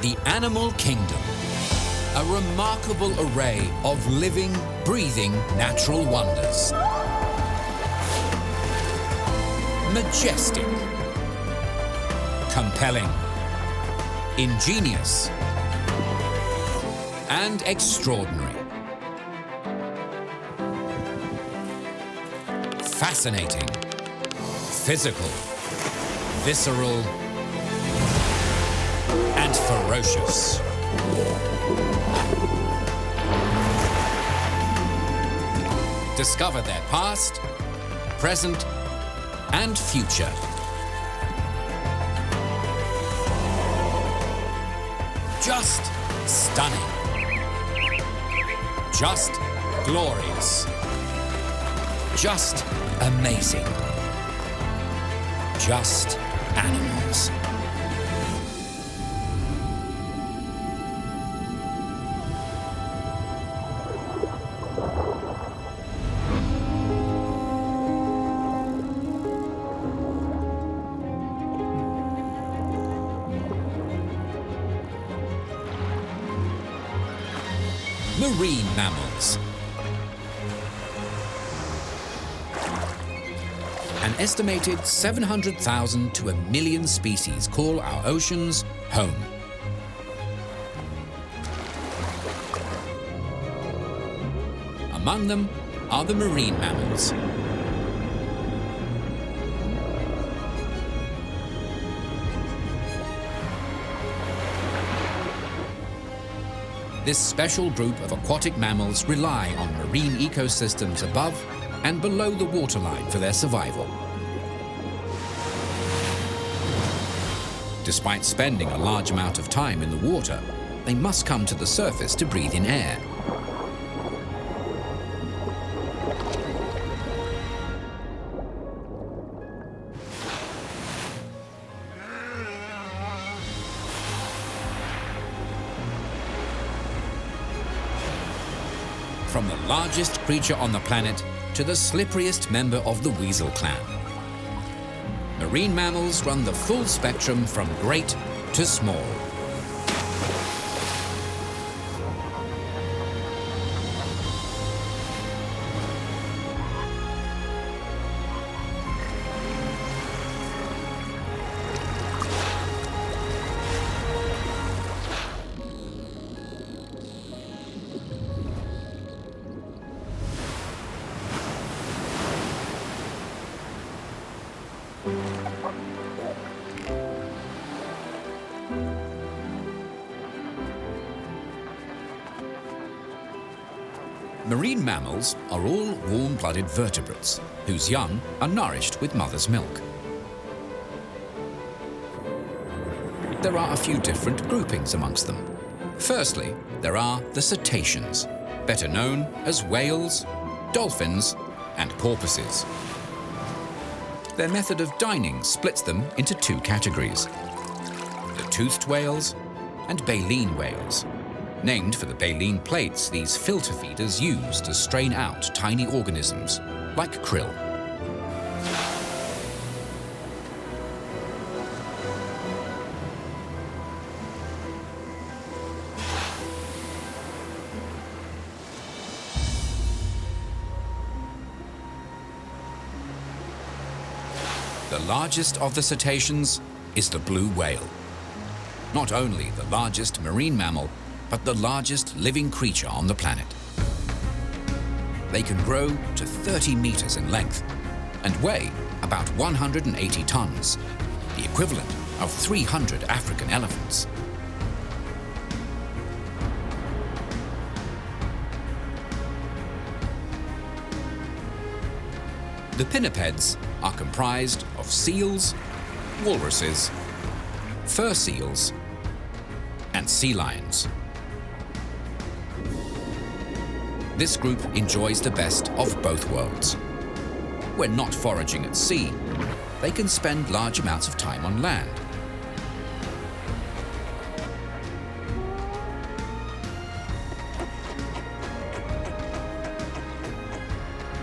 The animal kingdom. A remarkable array of living, breathing natural wonders. Majestic. Compelling. Ingenious. And extraordinary. Fascinating. Physical. Visceral. And ferocious. Discover their past, present, and future. Just stunning. Just glorious. Just amazing. Just animals. Marine mammals. An estimated 700,000 to 1 million species call our oceans home. Among them are the marine mammals. This special group of aquatic mammals rely on marine ecosystems above and below the waterline for their survival. Despite spending a large amount of time in the water, they must come to the surface to breathe in air. From the largest creature on the planet to the slipperiest member of the weasel clan. Marine mammals run the full spectrum from great to small. Marine mammals are all warm-blooded vertebrates, whose young are nourished with mother's milk. There are a few different groupings amongst them. Firstly, there are the cetaceans, better known as whales, dolphins, and porpoises. Their method of dining splits them into two categories: the toothed whales and baleen whales, named for the baleen plates these filter feeders use to strain out tiny organisms, like krill. The largest of the cetaceans is the blue whale. Not only the largest marine mammal, but the largest living creature on the planet. They can grow to 30 meters in length and weigh about 180 tons, the equivalent of 300 African elephants. The pinnipeds are comprised of seals, walruses, fur seals, and sea lions. This group enjoys the best of both worlds. When not foraging at sea, they can spend large amounts of time on land.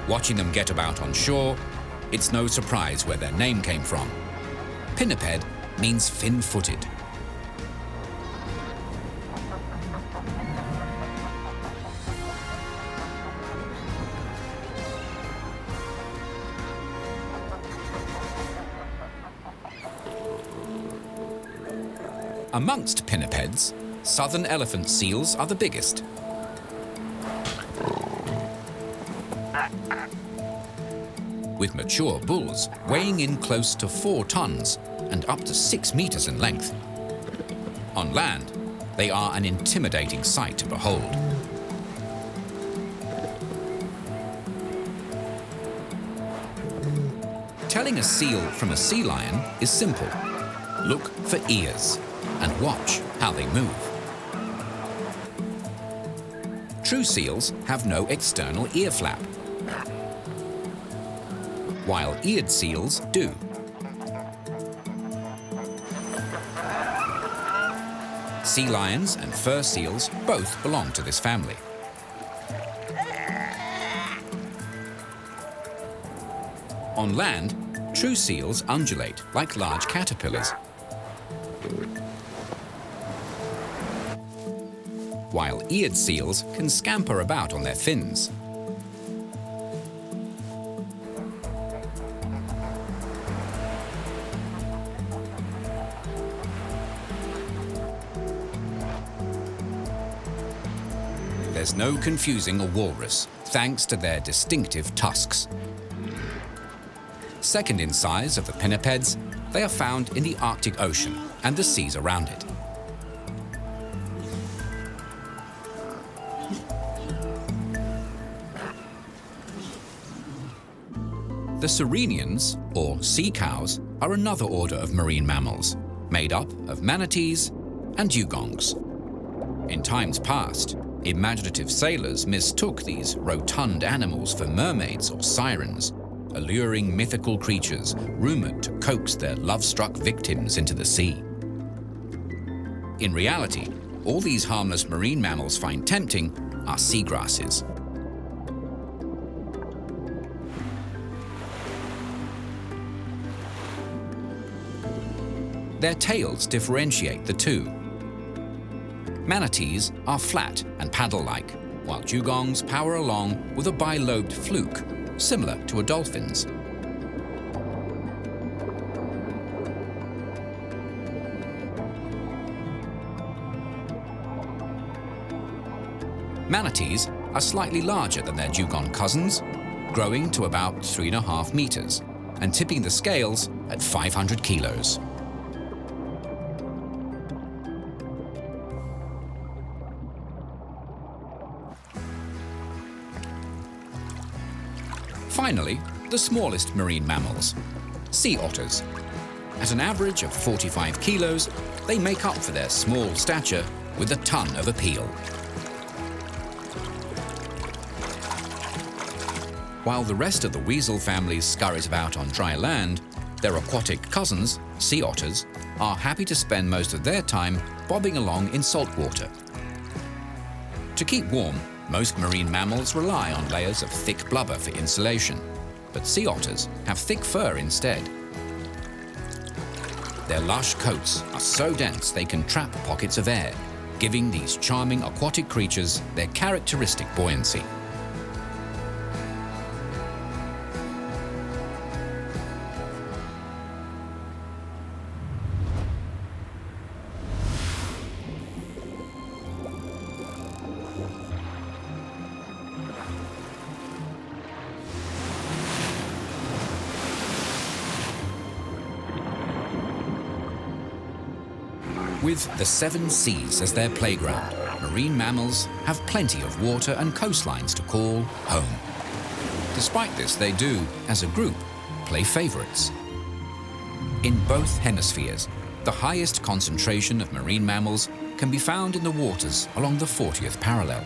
Watching them get about on shore, it's no surprise where their name came from. Pinniped means fin-footed. Amongst pinnipeds, southern elephant seals are the biggest. With mature bulls weighing in close to 4 tons and up to 6 meters in length. On land, they are an intimidating sight to behold. Telling a seal from a sea lion is simple. Look for ears and watch how they move. True seals have no external ear flap, while eared seals do. Sea lions and fur seals both belong to this family. On land, true seals undulate like large caterpillars, while eared seals can scamper about on their fins. There's no confusing a walrus, thanks to their distinctive tusks. Second in size of the pinnipeds, they are found in the Arctic Ocean and the seas around it. The sirenians, or sea cows, are another order of marine mammals, made up of manatees and dugongs. In times past, imaginative sailors mistook these rotund animals for mermaids or sirens, alluring mythical creatures rumored to coax their love-struck victims into the sea. In reality, all these harmless marine mammals find tempting are seagrasses. Their tails differentiate the two. Manatees are flat and paddle-like, while dugongs power along with a bilobed fluke, similar to a dolphin's. Manatees are slightly larger than their dugong cousins, growing to about 3.5 meters and tipping the scales at 500 kilos. Finally, the smallest marine mammals, sea otters. At an average of 45 kilos, they make up for their small stature with a ton of appeal. While the rest of the weasel family scurries about on dry land, their aquatic cousins, sea otters, are happy to spend most of their time bobbing along in salt water. To keep warm, most marine mammals rely on layers of thick blubber for insulation, but sea otters have thick fur instead. Their lush coats are so dense they can trap pockets of air, giving these charming aquatic creatures their characteristic buoyancy. With the 7 seas as their playground, marine mammals have plenty of water and coastlines to call home. Despite this, they do, as a group, play favorites. In both hemispheres, the highest concentration of marine mammals can be found in the waters along the 40th parallel.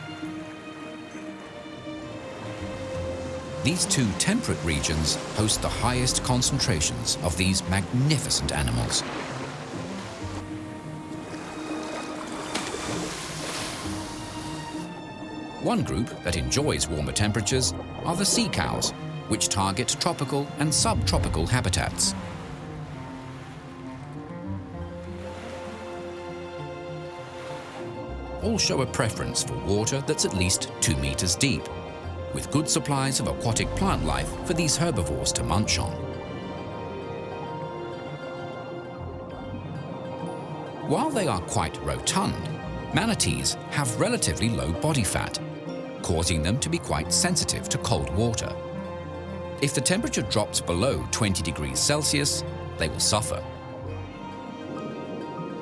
These two temperate regions host the highest concentrations of these magnificent animals. One group that enjoys warmer temperatures are the sea cows, which target tropical and subtropical habitats. All show a preference for water that's at least 2 meters deep, with good supplies of aquatic plant life for these herbivores to munch on. While they are quite rotund, manatees have relatively low body fat, causing them to be quite sensitive to cold water. If the temperature drops below 20 degrees Celsius, they will suffer.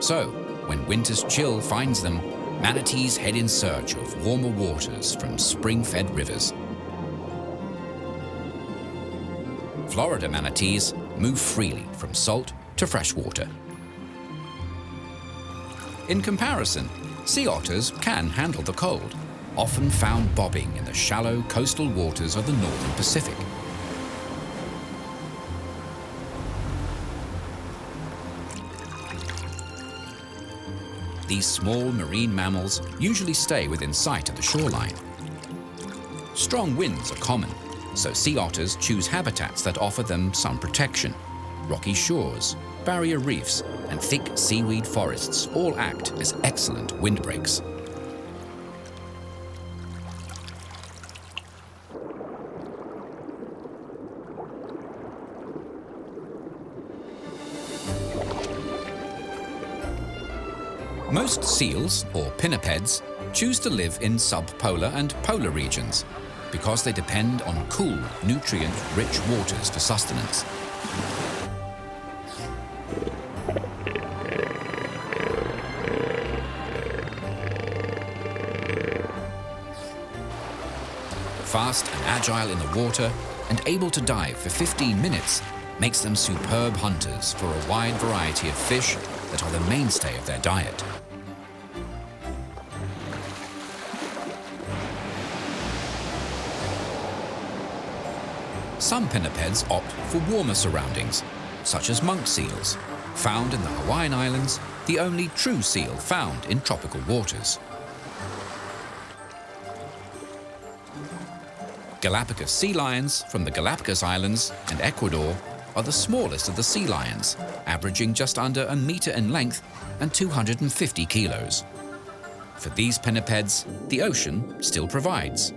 So, when winter's chill finds them, manatees head in search of warmer waters from spring-fed rivers. Florida manatees move freely from salt to freshwater. In comparison, sea otters can handle the cold, often found bobbing in the shallow coastal waters of the northern Pacific. These small marine mammals usually stay within sight of the shoreline. Strong winds are common, so sea otters choose habitats that offer them some protection. Rocky shores, barrier reefs, and thick seaweed forests all act as excellent windbreaks. Most seals, or pinnipeds, choose to live in subpolar and polar regions because they depend on cool, nutrient-rich waters for sustenance. Fast and agile in the water and able to dive for 15 minutes makes them superb hunters for a wide variety of fish that are the mainstay of their diet. Some pinnipeds opt for warmer surroundings, such as monk seals, found in the Hawaiian Islands, the only true seal found in tropical waters. Galapagos sea lions from the Galapagos Islands and Ecuador are the smallest of the sea lions, averaging just under a meter in length and 250 kilos. For these pinnipeds, the ocean still provides.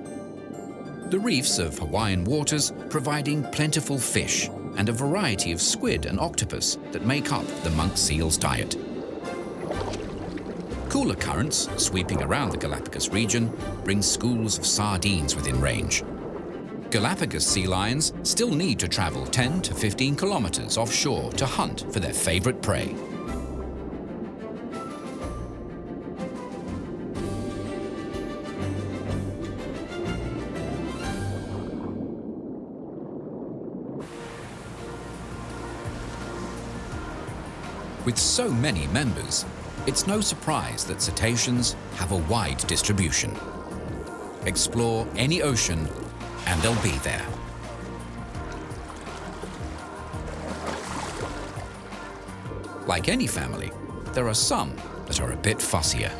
The reefs of Hawaiian waters providing plentiful fish and a variety of squid and octopus that make up the monk seal's diet. Cooler currents sweeping around the Galapagos region bring schools of sardines within range. Galapagos sea lions still need to travel 10 to 15 kilometers offshore to hunt for their favorite prey. With so many members, it's no surprise that cetaceans have a wide distribution. Explore any ocean and they'll be there. Like any family, there are some that are a bit fussier.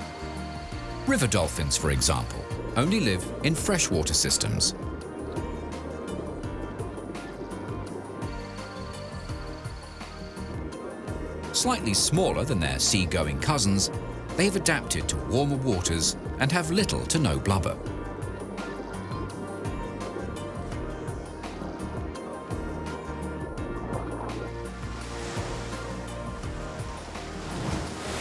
River dolphins, for example, only live in freshwater systems. Slightly smaller than their sea-going cousins, they have adapted to warmer waters and have little to no blubber.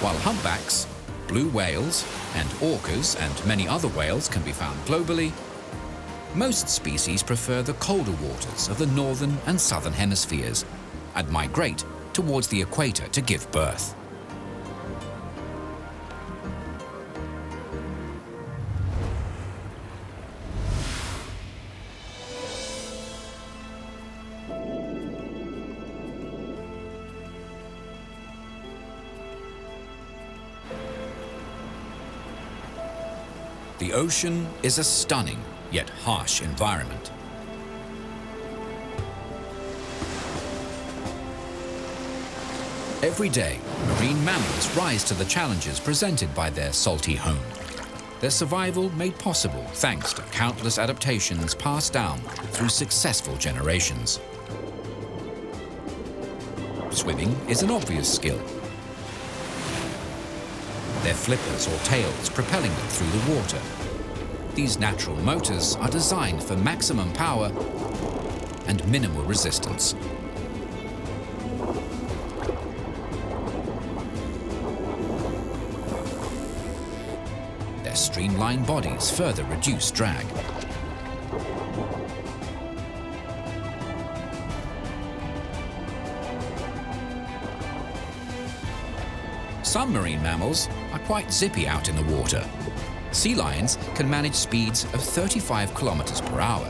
While humpbacks, blue whales, and orcas and many other whales can be found globally, most species prefer the colder waters of the northern and southern hemispheres and migrate towards the equator to give birth. The ocean is a stunning yet harsh environment. Every day, marine mammals rise to the challenges presented by their salty home. Their survival made possible thanks to countless adaptations passed down through successful generations. Swimming is an obvious skill. Their flippers or tails propelling them through the water. These natural motors are designed for maximum power and minimal resistance. their streamlined bodies further reduce drag. Some marine mammals are quite zippy out in the water. Sea lions can manage speeds of 35 kilometers per hour.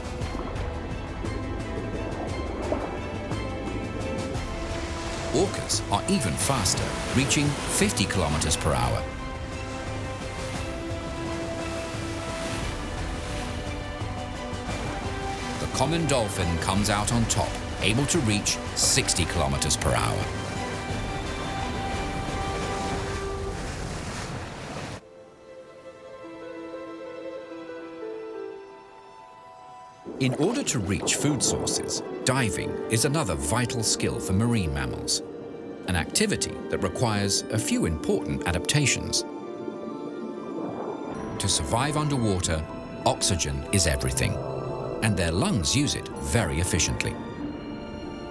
Orcas are even faster, reaching 50 kilometers per hour. The common dolphin comes out on top, able to reach 60 kilometers per hour. In order to reach food sources, diving is another vital skill for marine mammals, an activity that requires a few important adaptations. To survive underwater, oxygen is everything, and their lungs use it very efficiently.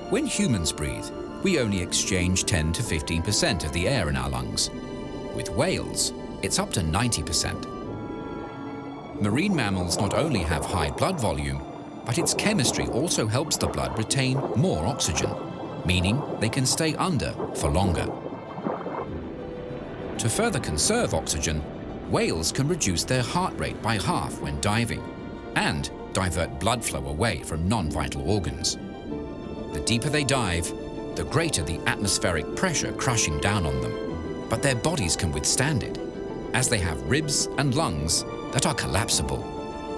When humans breathe, we only exchange 10 to 15% of the air in our lungs. With whales, it's up to 90%. Marine mammals not only have high blood volume, but its chemistry also helps the blood retain more oxygen, meaning they can stay under for longer. To further conserve oxygen, whales can reduce their heart rate by half when diving and divert blood flow away from non-vital organs. The deeper they dive, the greater the atmospheric pressure crushing down on them, but their bodies can withstand it, as they have ribs and lungs that are collapsible,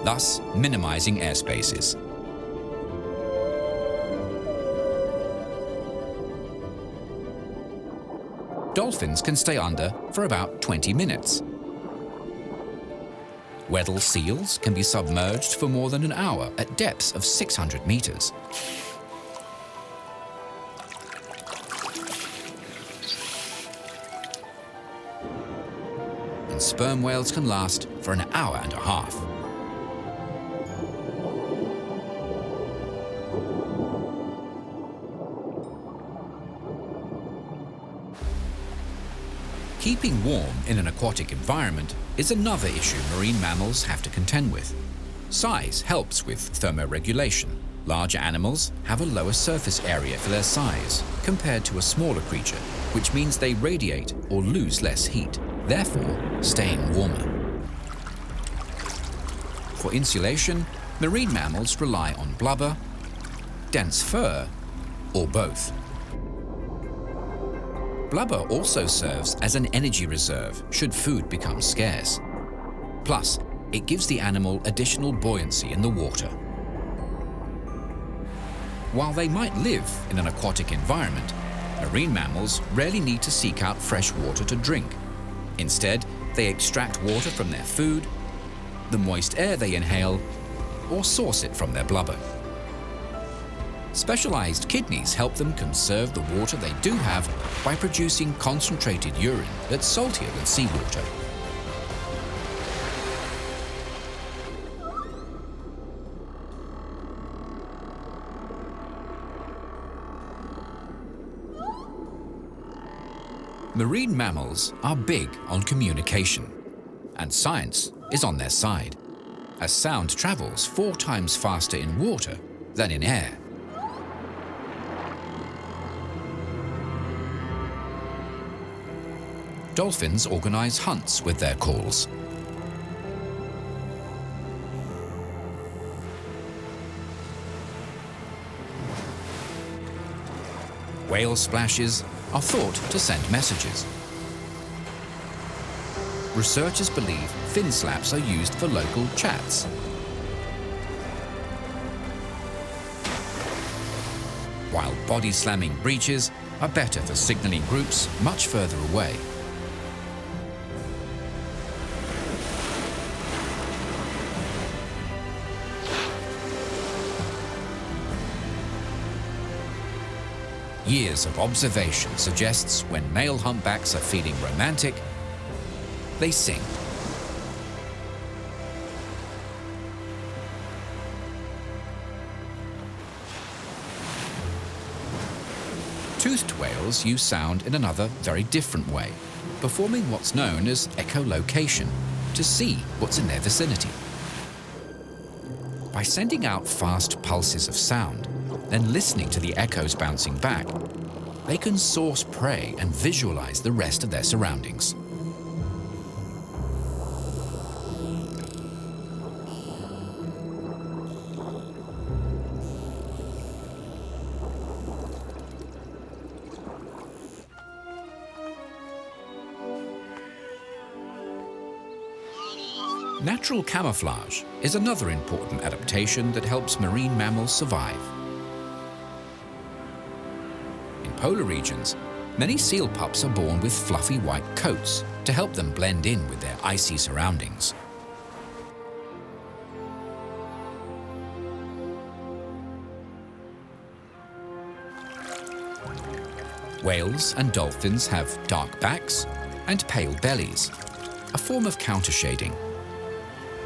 thus minimizing air spaces. Dolphins can stay under for about 20 minutes. Weddell seals can be submerged for more than an hour at depths of 600 meters. And sperm whales can last for an hour and a half. Keeping warm in an aquatic environment is another issue marine mammals have to contend with. Size helps with thermoregulation. Larger animals have a lower surface area for their size compared to a smaller creature, which means they radiate or lose less heat, therefore staying warmer. For insulation, marine mammals rely on blubber, dense fur, or both. Blubber also serves as an energy reserve should food become scarce. Plus, it gives the animal additional buoyancy in the water. While they might live in an aquatic environment, marine mammals rarely need to seek out fresh water to drink. Instead, they extract water from their food, the moist air they inhale, or source it from their blubber. Specialized kidneys help them conserve the water they do have by producing concentrated urine that's saltier than seawater. Marine mammals are big on communication, and science is on their side, as sound travels 4 times faster in water than in air. Dolphins organize hunts with their calls. Whale splashes are thought to send messages. Researchers believe fin slaps are used for local chats. While body-slamming breaches are better for signaling groups much further away. Years of observation suggests when male humpbacks are feeling romantic, they sing. Toothed whales use sound in another, very different way, performing what's known as echolocation, to see what's in their vicinity. By sending out fast pulses of sound, then listening to the echoes bouncing back, they can source prey and visualize the rest of their surroundings. Natural camouflage is another important adaptation that helps marine mammals survive. In polar regions, many seal pups are born with fluffy white coats to help them blend in with their icy surroundings. Whales and dolphins have dark backs and pale bellies, a form of countershading.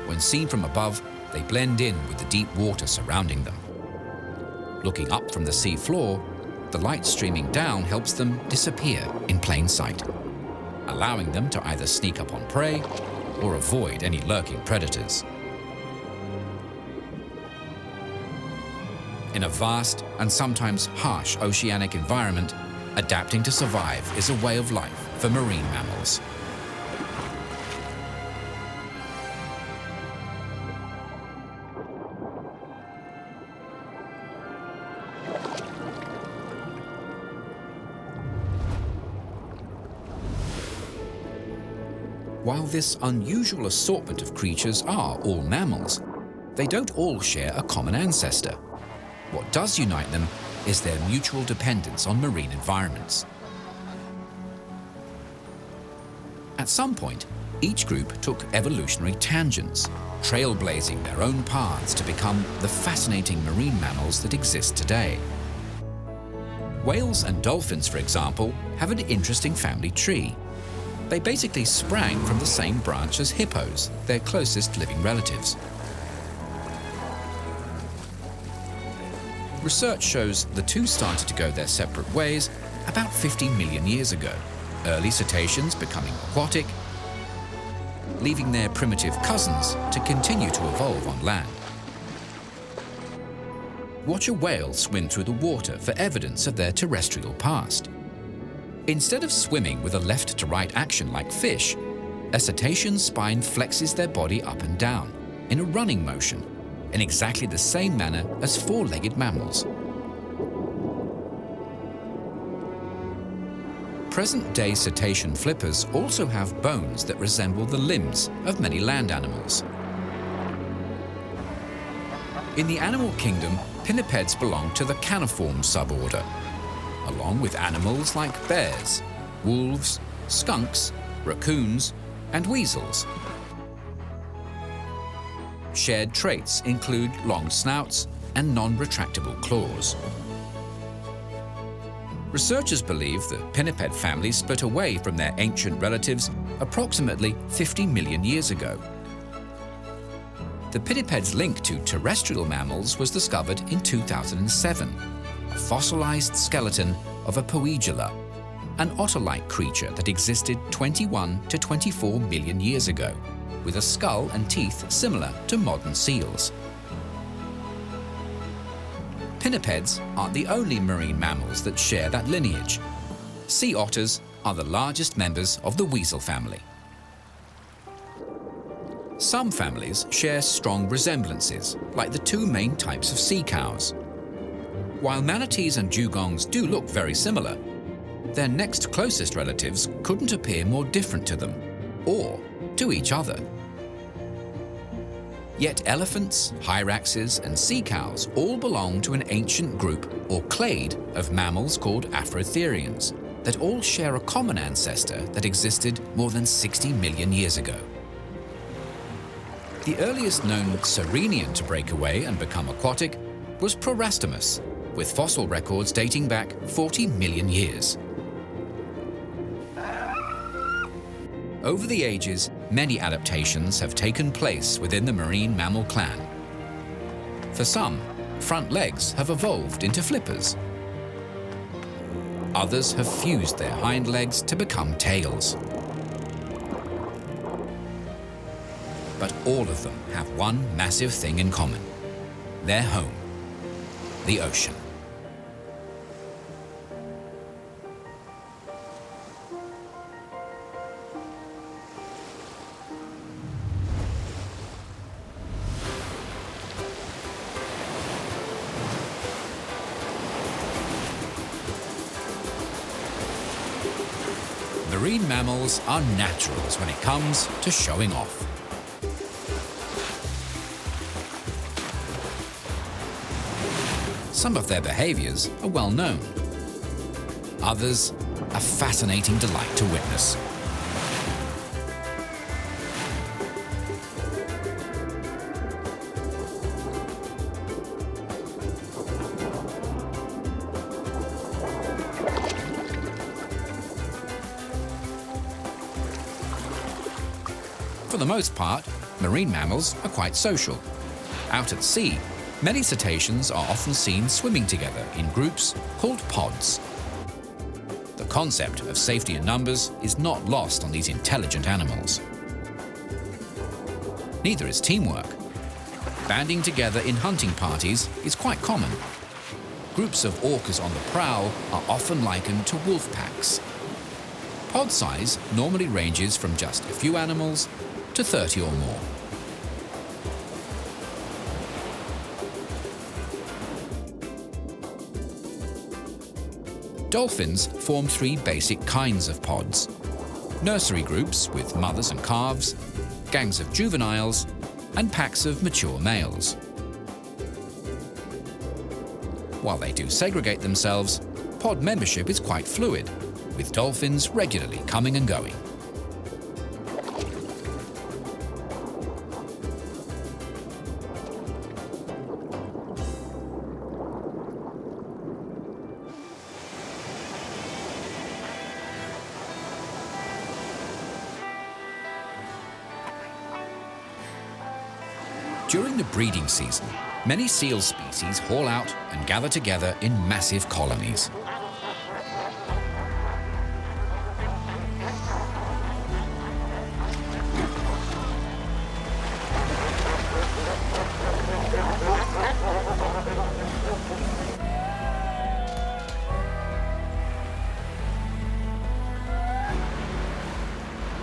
When seen from above, they blend in with the deep water surrounding them. Looking up from the sea floor, the light streaming down helps them disappear in plain sight, allowing them to either sneak up on prey or avoid any lurking predators. In a vast and sometimes harsh oceanic environment, adapting to survive is a way of life for marine mammals. While this unusual assortment of creatures are all mammals, they don't all share a common ancestor. What does unite them is their mutual dependence on marine environments. At some point, each group took evolutionary tangents, trailblazing their own paths to become the fascinating marine mammals that exist today. Whales and dolphins, for example, have an interesting family tree. They basically sprang from the same branch as hippos, their closest living relatives. Research shows the two started to go their separate ways about 50 million years ago, early cetaceans becoming aquatic, leaving their primitive cousins to continue to evolve on land. Watch a whale swim through the water for evidence of their terrestrial past. Instead of swimming with a left-to-right action like fish, a cetacean's spine flexes their body up and down in a running motion in exactly the same manner as four-legged mammals. Present-day cetacean flippers also have bones that resemble the limbs of many land animals. In the animal kingdom, pinnipeds belong to the caniform suborder, along with animals like bears, wolves, skunks, raccoons, and weasels. Shared traits include long snouts and non-retractable claws. Researchers believe the pinniped family split away from their ancient relatives approximately 50 million years ago. The pinniped's link to terrestrial mammals was discovered in 2007, a fossilized skeleton of a poedula, an otter-like creature that existed 21 to 24 million years ago, with a skull and teeth similar to modern seals. Pinnipeds aren't the only marine mammals that share that lineage. Sea otters are the largest members of the weasel family. Some families share strong resemblances, like the two main types of sea cows. While manatees and dugongs do look very similar, their next closest relatives couldn't appear more different to them, or to each other. Yet elephants, hyraxes, and sea cows all belong to an ancient group or clade of mammals called Afrotherians that all share a common ancestor that existed more than 60 million years ago. The earliest known Sirenian to break away and become aquatic was Prorastomus, with fossil records dating back 40 million years. Over the ages, many adaptations have taken place within the marine mammal clan. For some, front legs have evolved into flippers. Others have fused their hind legs to become tails. But all of them have one massive thing in common: their home, the ocean. Marine mammals are naturals when it comes to showing off. Some of their behaviors are well known. Others, a fascinating delight to witness. For the most part, marine mammals are quite social. Out at sea, many cetaceans are often seen swimming together in groups called pods. The concept of safety in numbers is not lost on these intelligent animals. Neither is teamwork. Banding together in hunting parties is quite common. Groups of orcas on the prowl are often likened to wolf packs. Pod size normally ranges from just a few animals to 30 or more. Dolphins form three basic kinds of pods: nursery groups with mothers and calves, gangs of juveniles, and packs of mature males. While they do segregate themselves, pod membership is quite fluid, with dolphins regularly coming and going. During the breeding season, many seal species haul out and gather together in massive colonies.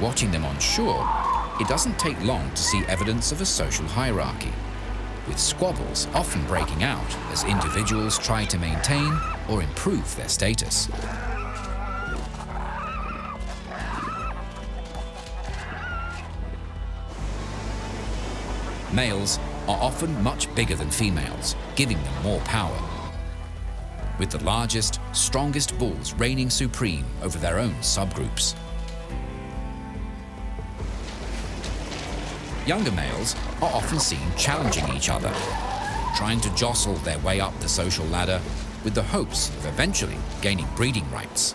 Watching them on shore, it doesn't take long to see evidence of a social hierarchy, with squabbles often breaking out as individuals try to maintain or improve their status. Males are often much bigger than females, giving them more power, with the largest, strongest bulls reigning supreme over their own subgroups. Younger males are often seen challenging each other, trying to jostle their way up the social ladder with the hopes of eventually gaining breeding rights.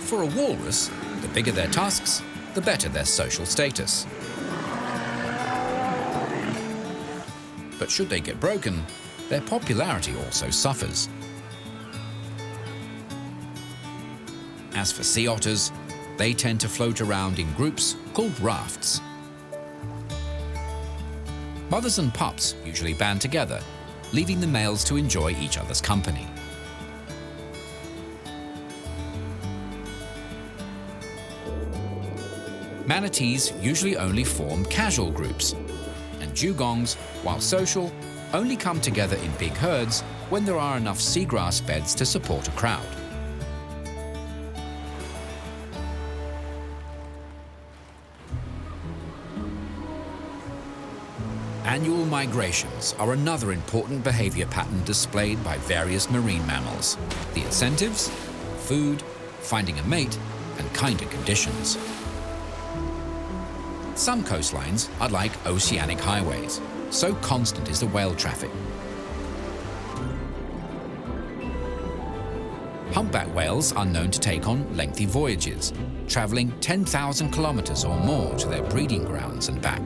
For a walrus, the bigger their tusks, the better their social status. But should they get broken, their popularity also suffers. As for sea otters, they tend to float around in groups called rafts. Mothers and pups usually band together, leaving the males to enjoy each other's company. Manatees usually only form casual groups, and dugongs, while social, only come together in big herds when there are enough seagrass beds to support a crowd. Annual migrations are another important behavior pattern displayed by various marine mammals. The incentives: food, finding a mate, and kinder conditions. Some coastlines are like oceanic highways, so constant is the whale traffic. Humpback whales are known to take on lengthy voyages, travelling 10,000 kilometres or more to their breeding grounds and back.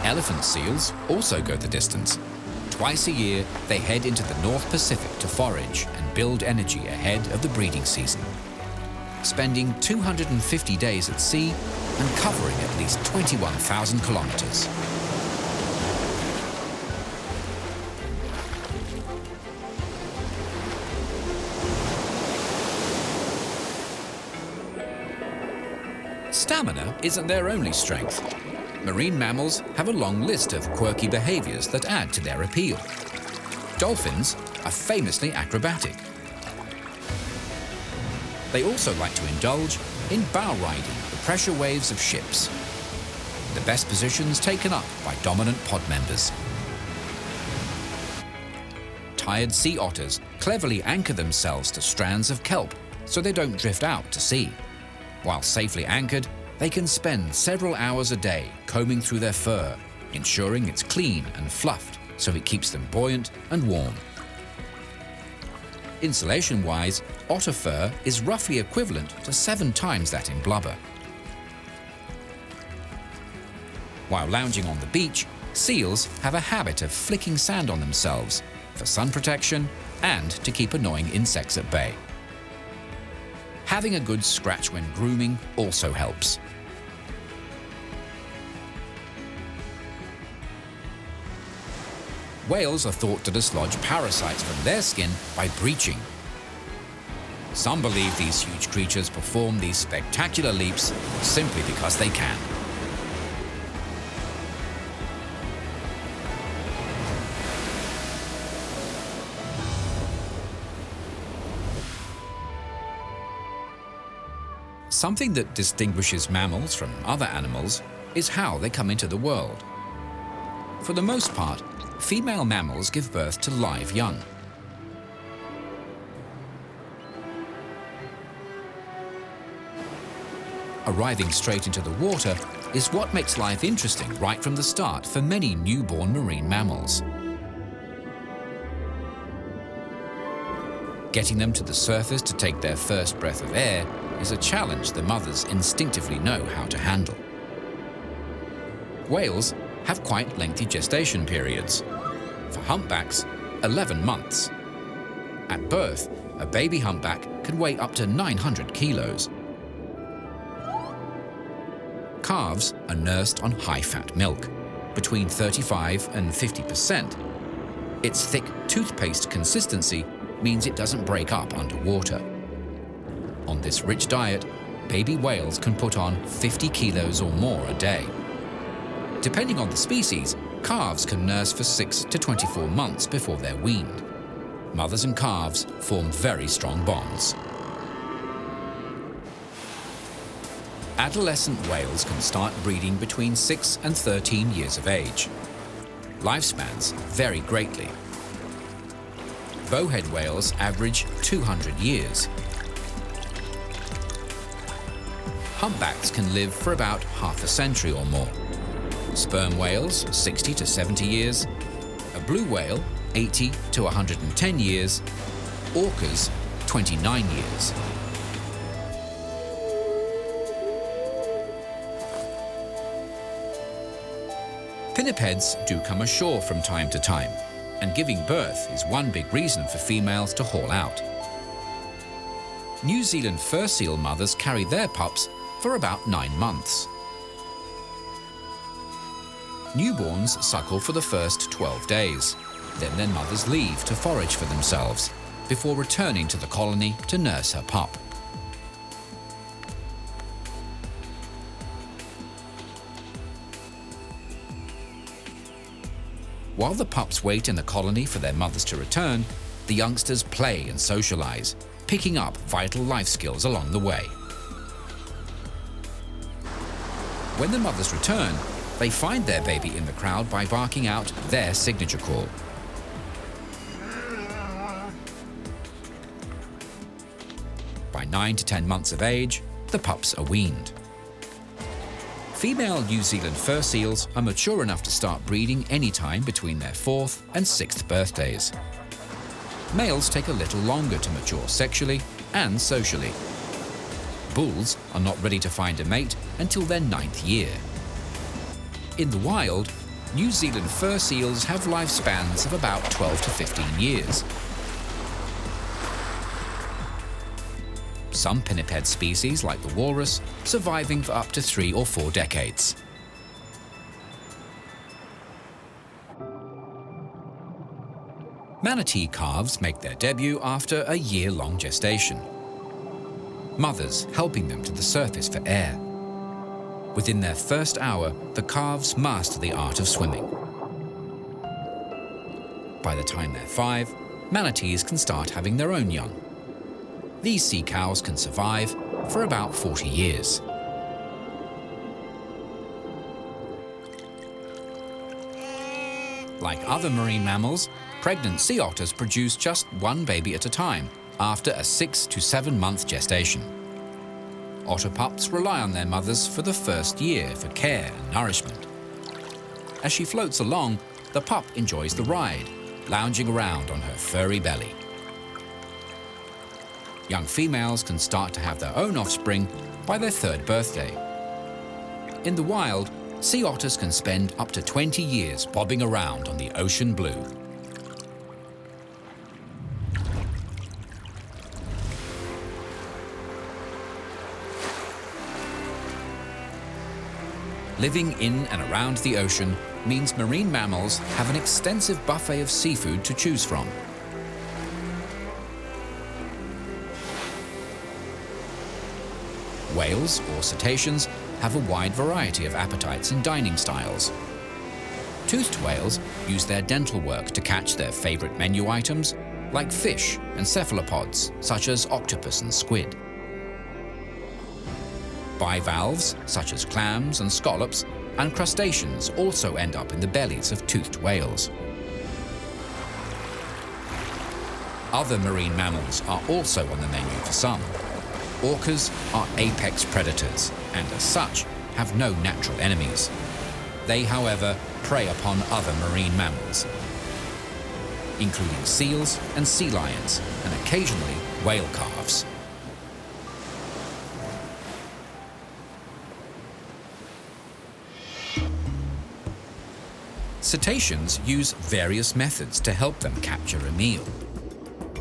Elephant seals also go the distance. Twice a year, they head into the North Pacific to forage and build energy ahead of the breeding season, spending 250 days at sea and covering at least 21,000 kilometres. Stamina isn't their only strength. Marine mammals have a long list of quirky behaviours that add to their appeal. Dolphins are famously acrobatic. They also like to indulge in bow riding the pressure waves of ships, the best positions taken up by dominant pod members. Tired sea otters cleverly anchor themselves to strands of kelp so they don't drift out to sea. While safely anchored, they can spend several hours a day combing through their fur, ensuring it's clean and fluffed so it keeps them buoyant and warm. Insulation-wise, otter fur is roughly equivalent to 7 times that in blubber. While lounging on the beach, seals have a habit of flicking sand on themselves for sun protection and to keep annoying insects at bay. Having a good scratch when grooming also helps. Whales are thought to dislodge parasites from their skin by breaching. Some believe these huge creatures perform these spectacular leaps simply because they can. Something that distinguishes mammals from other animals is how they come into the world. For the most part, female mammals give birth to live young. Arriving straight into the water is what makes life interesting right from the start for many newborn marine mammals. Getting them to the surface to take their first breath of air is a challenge the mothers instinctively know how to handle. Whales have quite lengthy gestation periods. For humpbacks, 11 months. At birth, a baby humpback can weigh up to 900 kilos. Calves are nursed on high-fat milk, between 35 and 50%. Its thick toothpaste consistency means it doesn't break up underwater. On this rich diet, baby whales can put on 50 kilos or more a day. Depending on the species, calves can nurse for 6 to 24 months before they're weaned. Mothers and calves form very strong bonds. Adolescent whales can start breeding between 6 and 13 years of age. Lifespans vary greatly. Bowhead whales average 200 years. Humpbacks can live for about half a century or more. Sperm whales, 60 to 70 years. A blue whale, 80 to 110 years. Orcas, 29 years. Pinnipeds do come ashore from time to time, and giving birth is one big reason for females to haul out. New Zealand fur seal mothers carry their pups for about 9 months. Newborns suckle for the first 12 days. Then their mothers leave to forage for themselves, before returning to the colony to nurse her pup. While the pups wait in the colony for their mothers to return, the youngsters play and socialize, picking up vital life skills along the way. When the mothers return, they find their baby in the crowd by barking out their signature call. By 9 to 10 months of age, the pups are weaned. Female New Zealand fur seals are mature enough to start breeding anytime between their 4th and 6th birthdays. Males take a little longer to mature sexually and socially. Bulls are not ready to find a mate until their 9th year. In the wild, New Zealand fur seals have lifespans of about 12 to 15 years. Some pinniped species, like the walrus, surviving for up to 3 or 4 decades. Manatee calves make their debut after a year-long gestation. Mothers helping them to the surface for air. Within their first hour, the calves master the art of swimming. By the time they're 5, manatees can start having their own young. These sea cows can survive for about 40 years. Like other marine mammals, pregnant sea otters produce just one baby at a time after a 6 to 7 month gestation. Otter pups rely on their mothers for the first year for care and nourishment. As she floats along, the pup enjoys the ride, lounging around on her furry belly. Young females can start to have their own offspring by their 3rd birthday. In the wild, sea otters can spend up to 20 years bobbing around on the ocean blue. Living in and around the ocean means marine mammals have an extensive buffet of seafood to choose from. Whales, or cetaceans, have a wide variety of appetites and dining styles. Toothed whales use their dental work to catch their favorite menu items, like fish and cephalopods, such as octopus and squid. Bivalves, such as clams and scallops, and crustaceans also end up in the bellies of toothed whales. Other marine mammals are also on the menu for some. Orcas are apex predators and, as such, have no natural enemies. They, however, prey upon other marine mammals, including seals and sea lions, and occasionally whale calves. Cetaceans use various methods to help them capture a meal.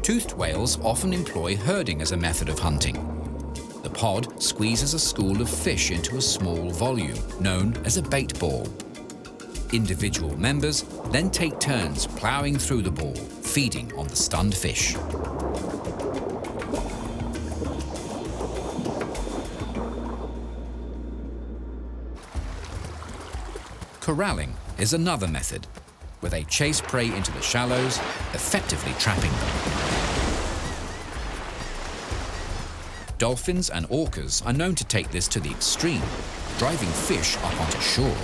Toothed whales often employ herding as a method of hunting. The pod squeezes a school of fish into a small volume, known as a bait ball. Individual members then take turns ploughing through the ball, feeding on the stunned fish. Corralling is another method, where they chase prey into the shallows, effectively trapping them. Dolphins and orcas are known to take this to the extreme, driving fish up onto shore.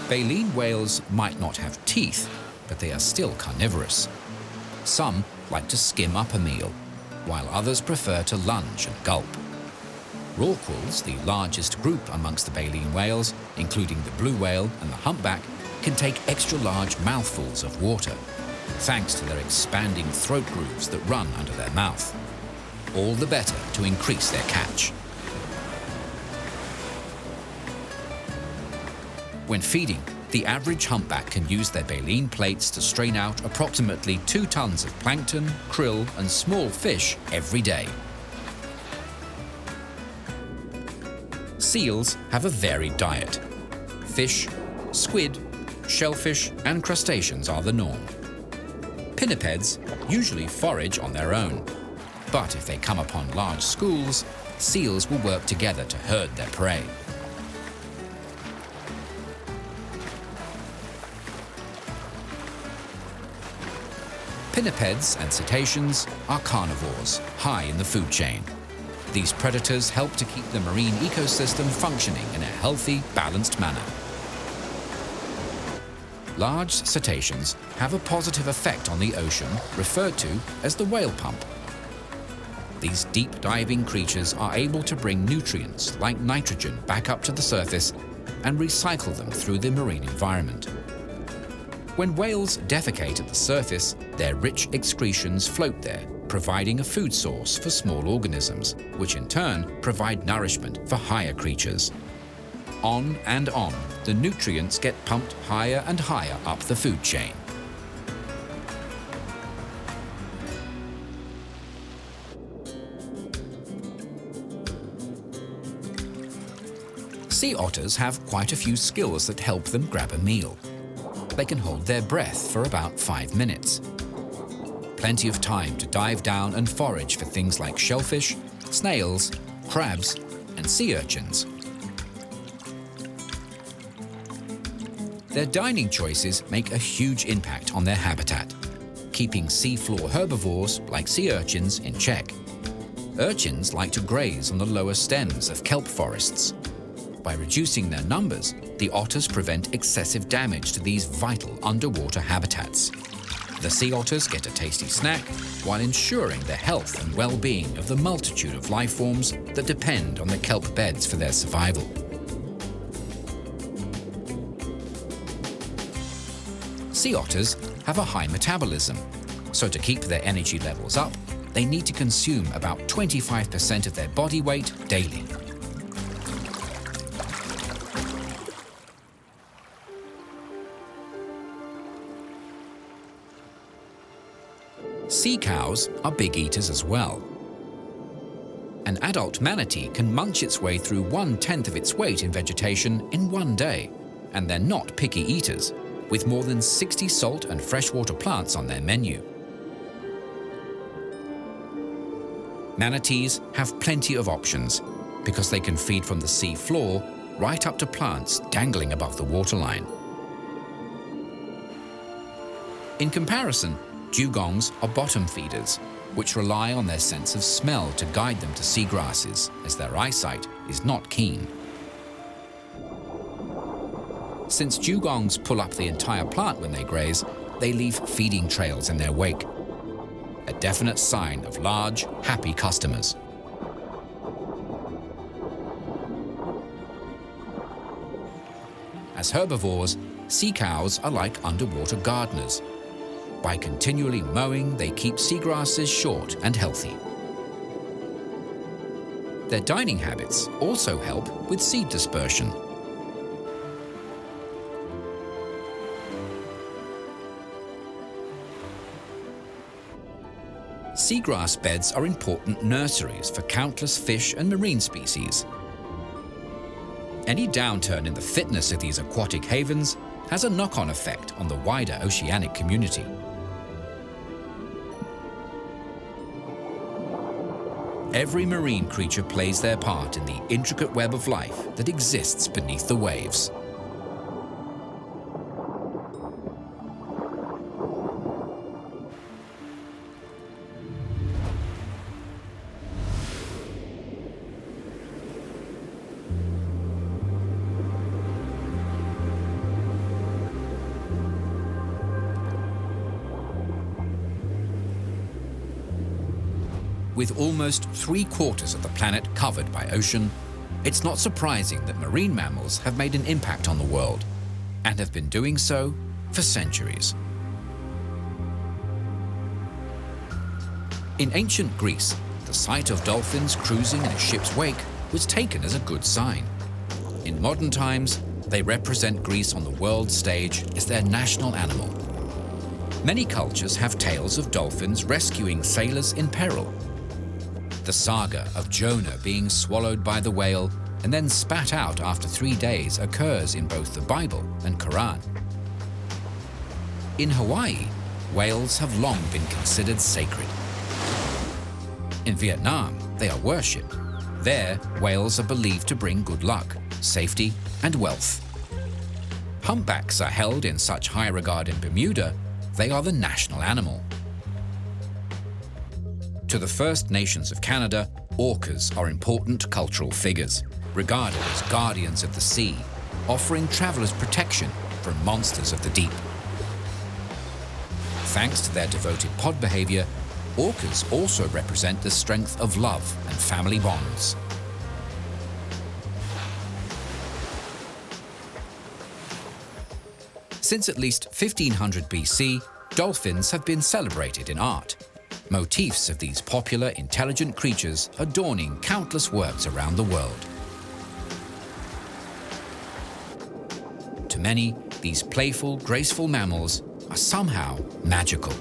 Baleen whales might not have teeth, but they are still carnivorous. Some like to skim up a meal, while others prefer to lunge and gulp. Rorquals, the largest group amongst the baleen whales, including the blue whale and the humpback, can take extra large mouthfuls of water, thanks to their expanding throat grooves that run under their mouth. All the better to increase their catch. When feeding, The average humpback can use their baleen plates to strain out approximately 2 tons of plankton, krill, and small fish every day. Seals have a varied diet. Fish, squid, shellfish, and crustaceans are the norm. Pinnipeds usually forage on their own, but if they come upon large schools, seals will work together to herd their prey. Pinnipeds and cetaceans are carnivores, high in the food chain. These predators help to keep the marine ecosystem functioning in a healthy, balanced manner. Large cetaceans have a positive effect on the ocean, referred to as the whale pump. These deep-diving creatures are able to bring nutrients like nitrogen back up to the surface and recycle them through the marine environment. When whales defecate at the surface, their rich excretions float there, providing a food source for small organisms, which in turn provide nourishment for higher creatures. On and on, the nutrients get pumped higher and higher up the food chain. Sea otters have quite a few skills that help them grab a meal. They can hold their breath for about 5 minutes. Plenty of time to dive down and forage for things like shellfish, snails, crabs, and sea urchins. Their dining choices make a huge impact on their habitat, keeping seafloor herbivores like sea urchins in check. Urchins like to graze on the lower stems of kelp forests. By reducing their numbers, the otters prevent excessive damage to these vital underwater habitats. The sea otters get a tasty snack while ensuring the health and well-being of the multitude of life forms that depend on the kelp beds for their survival. Sea otters have a high metabolism, so to keep their energy levels up, they need to consume about 25% of their body weight daily. Sea cows are big eaters as well. An adult manatee can munch its way through 1/10 of its weight in vegetation in one day, and they're not picky eaters, with more than 60 salt and freshwater plants on their menu. Manatees have plenty of options because they can feed from the sea floor right up to plants dangling above the waterline. In comparison, dugongs are bottom feeders, which rely on their sense of smell to guide them to seagrasses, as their eyesight is not keen. Since dugongs pull up the entire plant when they graze, they leave feeding trails in their wake, a definite sign of large, happy customers. As herbivores, sea cows are like underwater gardeners. By continually mowing, they keep seagrasses short and healthy. Their dining habits also help with seed dispersion. Seagrass beds are important nurseries for countless fish and marine species. Any downturn in the fitness of these aquatic havens has a knock-on effect on the wider oceanic community. Every marine creature plays their part in the intricate web of life that exists beneath the waves. With almost 3/4 of the planet covered by ocean, it's not surprising that marine mammals have made an impact on the world, and have been doing so for centuries. In ancient Greece, the sight of dolphins cruising in a ship's wake was taken as a good sign. In modern times, They represent Greece on the world stage as their national animal. Many cultures have tales of dolphins rescuing sailors in peril. The saga of Jonah being swallowed by the whale and then spat out after 3 days occurs in both the Bible and Quran. In Hawaii, whales have long been considered sacred. In Vietnam, they are worshipped. There, whales are believed to bring good luck, safety, and wealth. Humpbacks are held in such high regard in Bermuda, they are the national animal. To the First Nations of Canada, orcas are important cultural figures, regarded as guardians of the sea, offering travelers protection from monsters of the deep. Thanks to their devoted pod behavior, orcas also represent the strength of love and family bonds. Since at least 1500 BC, dolphins have been celebrated in art. Motifs of these popular, intelligent creatures adorning countless works around the world. To many, these playful, graceful mammals are somehow magical.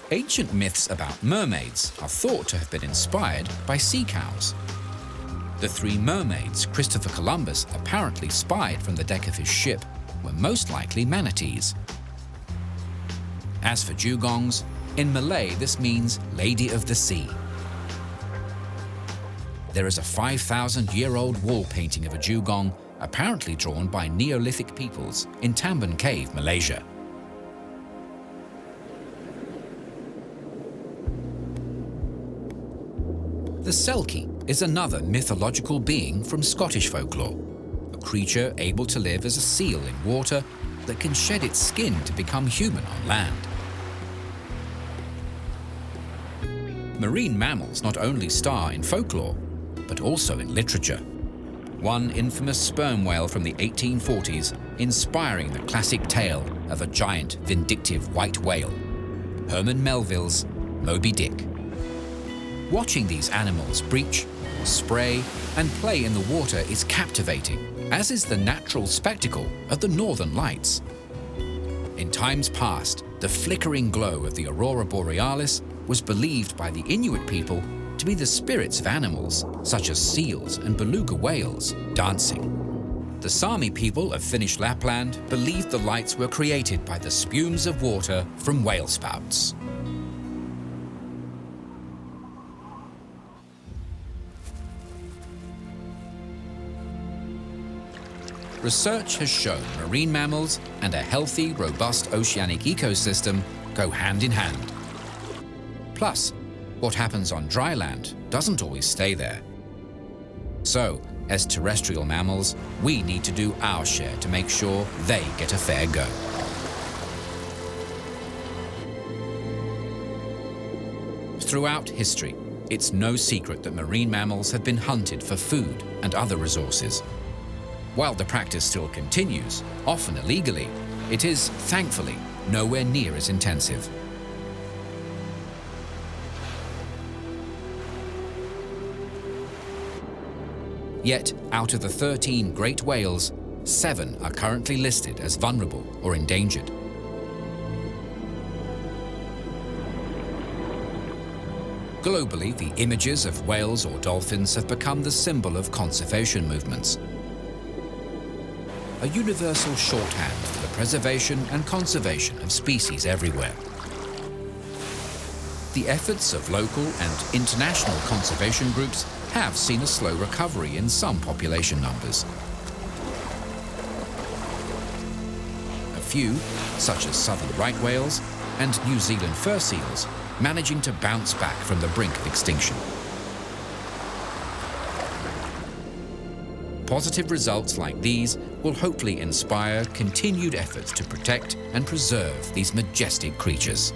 Ancient myths about mermaids are thought to have been inspired by sea cows. The 3 mermaids Christopher Columbus apparently spied from the deck of his ship were most likely manatees. As for dugongs, in Malay this means Lady of the Sea. There is a 5,000-year-old wall painting of a dugong apparently drawn by Neolithic peoples in Tamban Cave, Malaysia. The Selkie is another mythological being from Scottish folklore, a creature able to live as a seal in water that can shed its skin to become human on land. Marine mammals not only star in folklore, but also in literature. One infamous sperm whale from the 1840s inspiring the classic tale of a giant, vindictive white whale, Herman Melville's Moby Dick. Watching these animals breach, spray, and play in the water is captivating, as is the natural spectacle of the Northern Lights. In times past, the flickering glow of the Aurora Borealis was believed by the Inuit people to be the spirits of animals, such as seals and beluga whales, dancing. The Sami people of Finnish Lapland believed the lights were created by the spumes of water from whale spouts. Research has shown marine mammals and a healthy, robust oceanic ecosystem go hand in hand. Plus, what happens on dry land doesn't always stay there. So, as terrestrial mammals, we need to do our share to make sure they get a fair go. Throughout history, it's no secret that marine mammals have been hunted for food and other resources. While the practice still continues, often illegally, it is, thankfully, nowhere near as intensive. Yet, out of the 13 great whales, 7 are currently listed as vulnerable or endangered. Globally, the images of whales or dolphins have become the symbol of conservation movements. A universal shorthand for the preservation and conservation of species everywhere. The efforts of local and international conservation groups have seen a slow recovery in some population numbers. A few, such as southern right whales and New Zealand fur seals, managing to bounce back from the brink of extinction. Positive results like these will hopefully inspire continued efforts to protect and preserve these majestic creatures.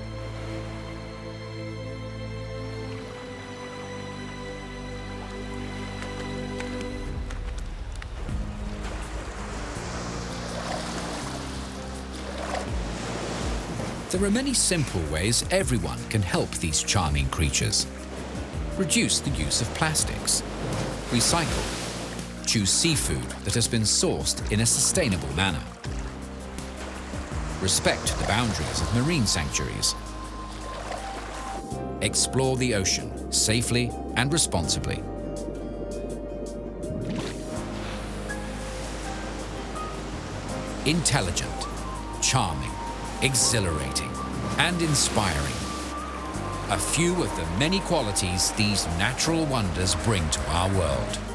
There are many simple ways everyone can help these charming creatures. Reduce the use of plastics. recycle. Choose seafood that has been sourced in a sustainable manner. Respect the boundaries of marine sanctuaries. Explore the ocean safely and responsibly. Intelligent, charming, exhilarating, and inspiring. A few of the many qualities these natural wonders bring to our world.